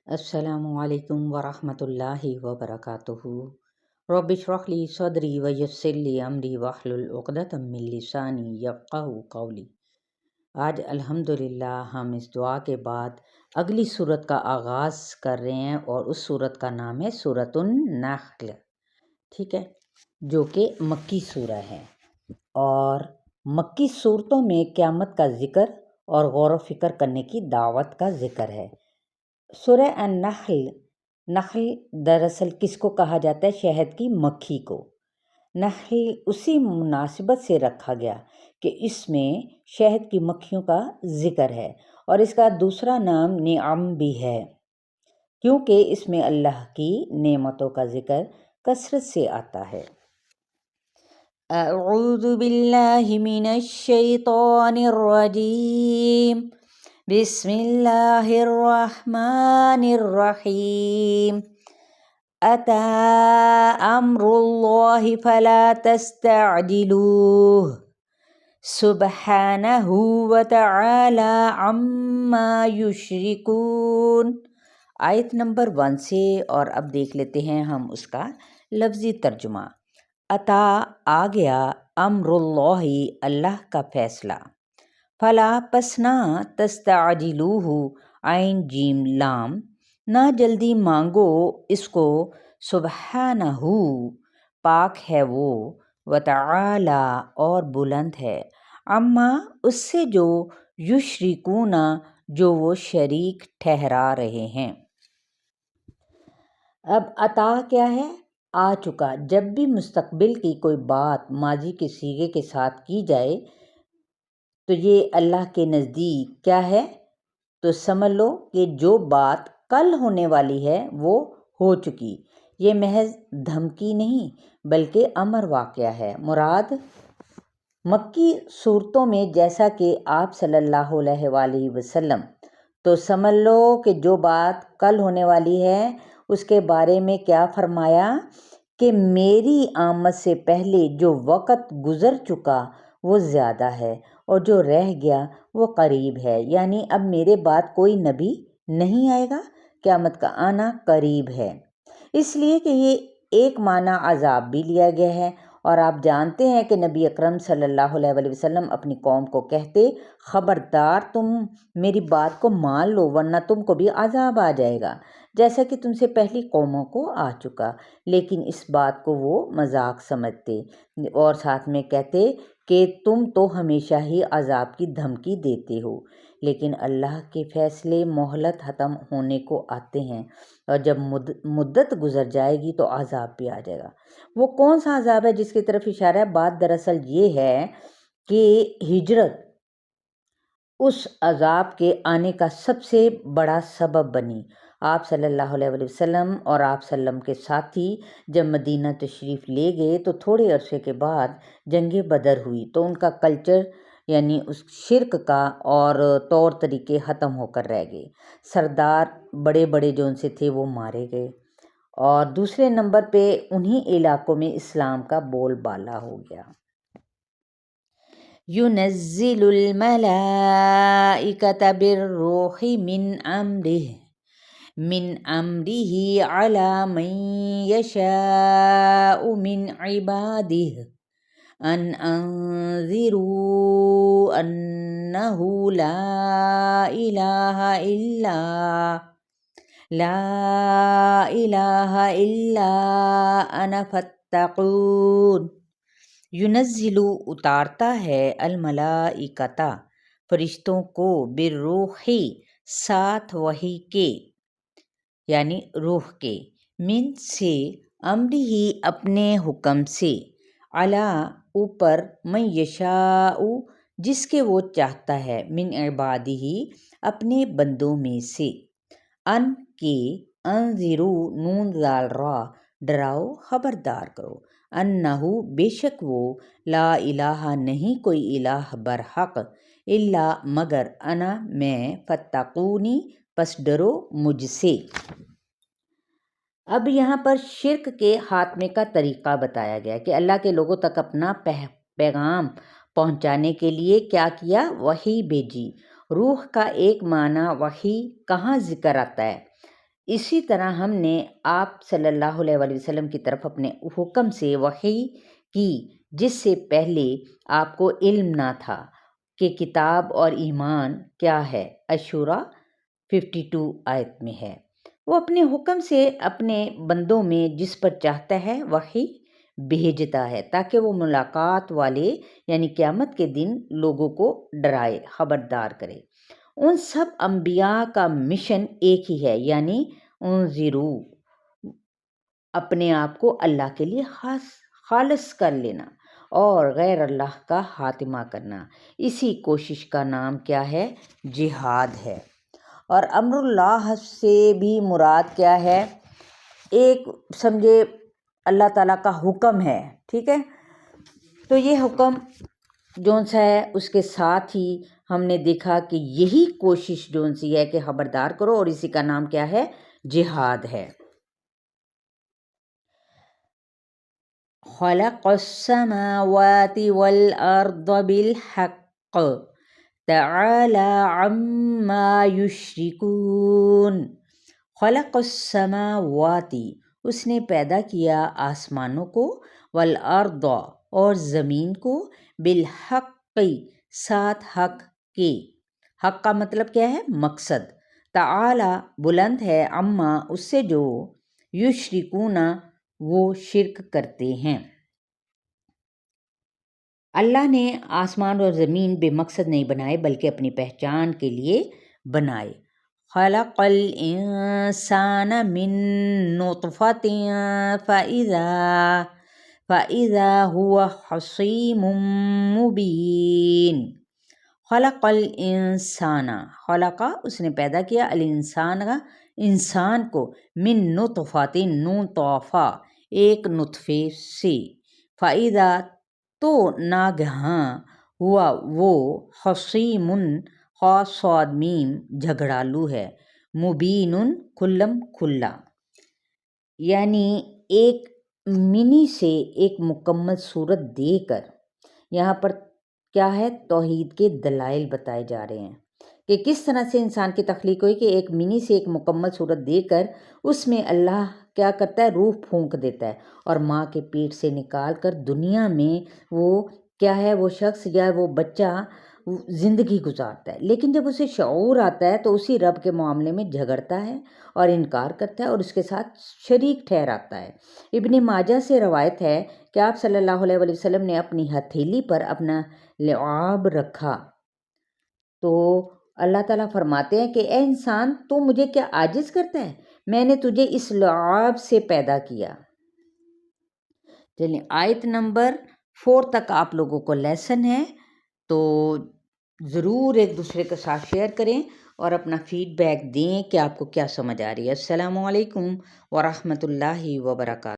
السلام علیکم ورحمۃ اللہ وبرکاتہ۔ رب اشرح لی صدری ویسر لی امری واحلل عقدۃ من لسانی یفقہوا قولی۔ آج الحمدللہ ہم اس دعا کے بعد اگلی سورت کا آغاز کر رہے ہیں، اور اس سورت کا نام ہے سورۃ النحل، ٹھیک ہے، جو کہ مکی سورہ ہے، اور مکی صورتوں میں قیامت کا ذکر اور غور و فکر کرنے کی دعوت کا ذکر ہے۔ سورہ النحل، نحل دراصل کس کو کہا جاتا ہے؟ شہد کی مکھی کو۔ نحل اسی مناسبت سے رکھا گیا کہ اس میں شہد کی مکھیوں کا ذکر ہے، اور اس کا دوسرا نام نعم بھی ہے، کیونکہ اس میں اللہ کی نعمتوں کا ذکر کثرت سے آتا ہے۔ اعوذ باللہ من الشیطان الرجیم، بسم اللہ الرحمن الرحیم۔ اتی امر اللہ فلا تستعجلوہ، سبحانہ وتعالی عما یشرکون۔ آیت نمبر 1 سے، اور اب دیکھ لیتے ہیں ہم اس کا لفظی ترجمہ۔ اتا آ گیا، امر اللہ اللہ کا فیصلہ، فلا پس نہ، تستعجلوہ عین جیم لام، نہ جلدی مانگو اس کو، سبحانہ پاک ہے وہ، وتعالی اور بلند ہے، عما اس سے جو، یشرکون جو وہ شریک ٹھہرا رہے ہیں۔ اب اتا کیا ہے؟ آ چکا۔ جب بھی مستقبل کی کوئی بات ماضی کے صیغے کے ساتھ کی جائے تو یہ اللہ کے نزدیک کیا ہے؟ تو سمجھ لو کہ جو بات کل ہونے والی ہے وہ ہو چکی۔ یہ محض دھمکی نہیں بلکہ امر واقعہ ہے۔ مراد مکی صورتوں میں جیسا کہ آپ صلی اللہ علیہ وآلہ وسلم، تو سمجھ لو کہ جو بات کل ہونے والی ہے اس کے بارے میں کیا فرمایا کہ میری آمد سے پہلے جو وقت گزر چکا وہ زیادہ ہے، اور جو رہ گیا وہ قریب ہے، یعنی اب میرے بعد کوئی نبی نہیں آئے گا، قیامت کا آنا قریب ہے۔ اس لیے کہ یہ ایک معنی عذاب بھی لیا گیا ہے، اور آپ جانتے ہیں کہ نبی اکرم صلی اللہ علیہ وآلہ وسلم اپنی قوم کو کہتے، خبردار تم میری بات کو مان لو ورنہ تم کو بھی عذاب آ جائے گا، جیسا کہ تم سے پہلی قوموں کو آ چکا۔ لیکن اس بات کو وہ مذاق سمجھتے، اور ساتھ میں کہتے کہ تم تو ہمیشہ ہی عذاب کی دھمکی دیتے ہو، لیکن اللہ کے فیصلے مہلت ختم ہونے کو آتے ہیں، اور جب مدت گزر جائے گی تو عذاب بھی آ جائے گا۔ وہ کون سا عذاب ہے جس کی طرف اشارہ ہے؟ بات دراصل یہ ہے کہ ہجرت اس عذاب کے آنے کا سب سے بڑا سبب بنی۔ آپ صلی اللہ علیہ وآلہ وسلم اور آپ صلی اللہ علیہ وسلم کے ساتھی جب مدینہ تشریف لے گئے تو تھوڑے عرصے کے بعد جنگ بدر ہوئی، تو ان کا کلچر یعنی اس شرک کا اور طور طریقے ختم ہو کر رہ گئے۔ سردار بڑے بڑے جو ان سے تھے وہ مارے گئے، اور دوسرے نمبر پہ انہی علاقوں میں اسلام کا بول بالا ہو گیا۔ ينزل الملائکۃ بالروح من امرہ علی من یشاء من عبادہ ان انذروا انہ لا الہ الا انا فاتقون۔ ینزل اتارتا ہے، الملائکۃ فرشتوں کو، بالروح ساتھ وحی کے یعنی روح کے، من سے، امرہ اپنے حکم سے، علی اوپر، من یشاء جس کے وہ چاہتا ہے، من عبادہ اپنے بندوں میں سے، ان کے، انذرو نون زال را ڈراؤ خبردار کرو، انہو بے شک وہ، لا الہ نہیں کوئی الہ برحق، الا مگر، انا میں، فاتقونی پس ڈرو مجھ سے۔ اب یہاں پر شرک کے خاتمے کا طریقہ بتایا گیا کہ اللہ کے لوگوں تک اپنا پیغام پہنچانے کے لیے کیا کیا؟ وحی بھیجی۔ روح کا ایک معنی وحی کہاں ذکر آتا ہے؟ اسی طرح ہم نے آپ صلی اللہ علیہ وآلہ وسلم کی طرف اپنے حکم سے وحی کی جس سے پہلے آپ کو علم نہ تھا کہ کتاب اور ایمان کیا ہے۔ الشورى 52 آیت میں ہے۔ وہ اپنے حکم سے اپنے بندوں میں جس پر چاہتا ہے وحی بھیجتا ہے تاکہ وہ ملاقات والے یعنی قیامت کے دن لوگوں کو ڈرائے، خبردار کرے۔ ان سب انبیاء کا مشن ایک ہی ہے، یعنی انذرو، اپنے آپ کو اللہ کے لیے خالص کر لینا اور غیر اللہ کا خاتمہ کرنا۔ اسی کوشش کا نام کیا ہے؟ جہاد ہے۔ اور امر اللہ سے بھی مراد کیا ہے؟ ایک سمجھے اللہ تعالیٰ کا حکم ہے، ٹھیک ہے؟ تو یہ حکم جون سا ہے اس کے ساتھ ہی ہم نے دیکھا کہ یہی کوشش جون سی ہے کہ خبردار کرو، اور اسی کا نام کیا ہے؟ جہاد ہے۔ خلق السماوات والارض بالحق تعالی عما یشرکون۔ خلق السماوات، اس نے پیدا کیا آسمانوں کو، والارض، اور زمین کو، بالحق، ساتھ حق کے۔ حق کا مطلب کیا ہے؟ مقصد۔ تعالی، بلند ہے، عما، اس سے جو، یشرکون، وہ شرک کرتے ہیں۔ اللہ نے آسمان اور زمین بے مقصد نہیں بنائے بلکہ اپنی پہچان کے لیے بنائے۔ خلق الانسان من نطفۃ فإذا هو خصیم مبین۔ خلق الانسان، خلق، اس نے پیدا کیا، الانسان، انسان کو، من نطفۃ، نون طوفہ، ایک نطفے سے، فإذا، تو ناگہاں، ہوا، وہ، خصیم، خا صاد میم، جھگڑالو ہے، مبین، کھلم کھلا، یعنی ایک منی سے ایک مکمل صورت دے کر۔ یہاں پر کیا ہے؟ توحید کے دلائل بتائے جا رہے ہیں کہ کس طرح سے انسان کی تخلیق ہوئی، کہ ایک منی سے ایک مکمل صورت دے کر اس میں اللہ کیا کرتا ہے؟ روح پھونک دیتا ہے، اور ماں کے پیٹ سے نکال کر دنیا میں وہ کیا ہے؟ وہ شخص یا وہ بچہ زندگی گزارتا ہے، لیکن جب اسے شعور آتا ہے تو اسی رب کے معاملے میں جھگڑتا ہے اور انکار کرتا ہے اور اس کے ساتھ شریک ٹھہراتا ہے۔ ابن ماجہ سے روایت ہے کہ آپ صلی اللہ علیہ وآلہ وسلم نے اپنی ہتھیلی پر اپنا لعاب رکھا تو اللہ تعالیٰ فرماتے ہیں کہ اے انسان، تو مجھے کیا عاجز کرتا ہے؟ میں نے تجھے اس لعاب سے پیدا کیا۔ چلیں، آیت نمبر 4 تک آپ لوگوں کو لیسن ہے، تو ضرور ایک دوسرے کے ساتھ شیئر کریں اور اپنا فیڈ بیک دیں کہ آپ کو کیا سمجھ آ رہی ہے۔ السلام علیکم ورحمۃ اللہ وبرکاتہ۔